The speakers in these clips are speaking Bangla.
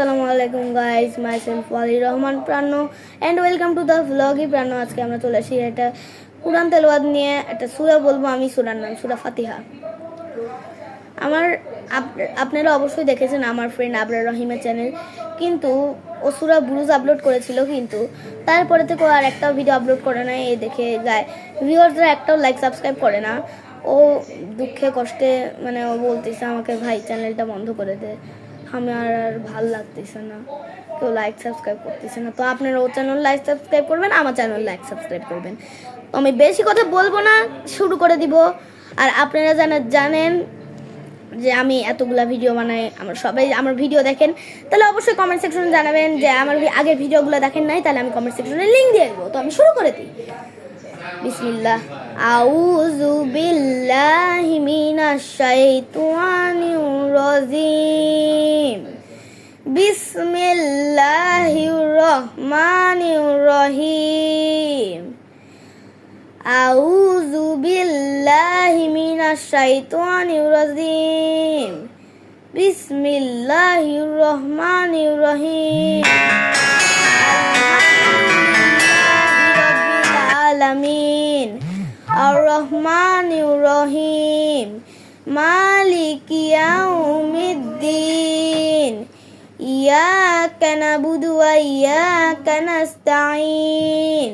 আসসালামু আলাইকুম গাইস, মাইসেলফ ওয়ালি রহমান প্রাণ অ্যান্ড ওয়েলকাম টু দ্য ভ্লগই প্রাণ। আজকে আমরা চলে আসি একটা কুরআন তেলাওয়াত নিয়ে। একটা সূরা বলবো আমি, সূরার নাম সূরা ফাতিহা। আপনারা অবশ্যই দেখেছেন আমার ফ্রেন্ড আবরার রহিমের চ্যানেল, কিন্তু ও সূরা বুরুজ আপলোড করেছিল, কিন্তু তারপরে থেকে আর একটাও ভিডিও আপলোড করে না। এই দেখে গায় ভিউয়ার্সরা একটাও লাইক সাবস্ক্রাইব করে না। ও দুঃখে কষ্টে মানে ও বলতেছে আমাকে, ভাই চ্যানেলটা বন্ধ করে দে, আমার আর ভাল লাগতেছে না, কেউ লাইক সাবস্ক্রাইব করতেছে না। তো আপনারা ও চ্যানেল লাইক সাবস্ক্রাইব করবেন, আমার চ্যানেল লাইক সাবস্ক্রাইব করবেন। তো আমি বেশি কথা বলবো না, শুরু করে দিব। আর আপনারা জানেন যে আমি এতগুলা ভিডিও বানাই, সবাই আমার ভিডিও দেখেন, তাহলে অবশ্যই কমেন্ট সেকশনে জানাবেন যে আমার আগের ভিডিওগুলো দেখেন নাই, তাহলে আমি কমেন্ট সেকশনে লিঙ্ক দিয়ে দেবো। তো আমি শুরু করে দিই। বিসমিল্লাহ। আউযু বিল্লাহি মিনাশ শাইতানির রাজিম। বিসমিল্লাহির রহমানির রহিম। আউযু বিল্লাহি মিনাশ শাইতানির রাজিম। বিসমিল্লাহির রহমানির রহিম। আলামিন আর রহমানির রহিম মালিকি ইয়াউমিদ্দিন ইয়াকা নাবুদু ওয়া ইয়াকা নাস্তাঈন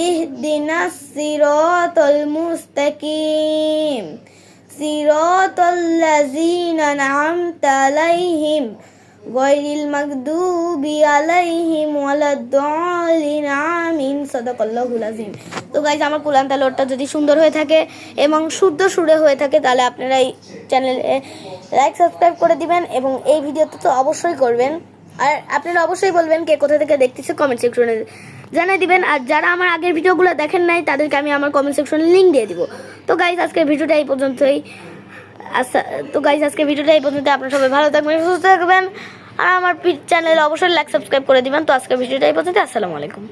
ইহদিনাস সিরাতাল মুস্তাকিম সিরাতাল লাযিনা আন'আমতা আলাইহিম গায়রিল মাগদুবি আলাইহিম ওয়ালাদ-দাল্লিন। আমিন। সাদাকাল্লাহুল আযীম। তো গাইস, আমার কোরআন তেলাওয়াতটা যদি সুন্দর হয়ে থাকে এবং শুদ্ধ সুরে হয়ে থাকে, তাহলে আপনারা এই চ্যানেলে লাইক সাবস্ক্রাইব করে দিবেন এবং এই ভিডিওতে তো অবশ্যই করবেন। আর আপনারা অবশ্যই বলবেন কে কোথা থেকে দেখতেছে, কমেন্ট সেকশনে জানিয়ে দিবেন। আর যারা আমার আগের ভিডিওগুলো দেখেন নাই, তাদেরকে আমি আমার কমেন্ট সেকশনে লিঙ্ক দিয়ে দিব। তো গাইস, আজকের ভিডিওটা এই পর্যন্তই। আপনারা সবাই ভালো থাকবেন, সুস্থ থাকবেন, আর আমার চ্যানেলে অবশ্যই লাইক সাবস্ক্রাইব করে দিবেন। তো আজকের ভিডিওটা এই পর্যন্ত। আসসালামু আলাইকুম।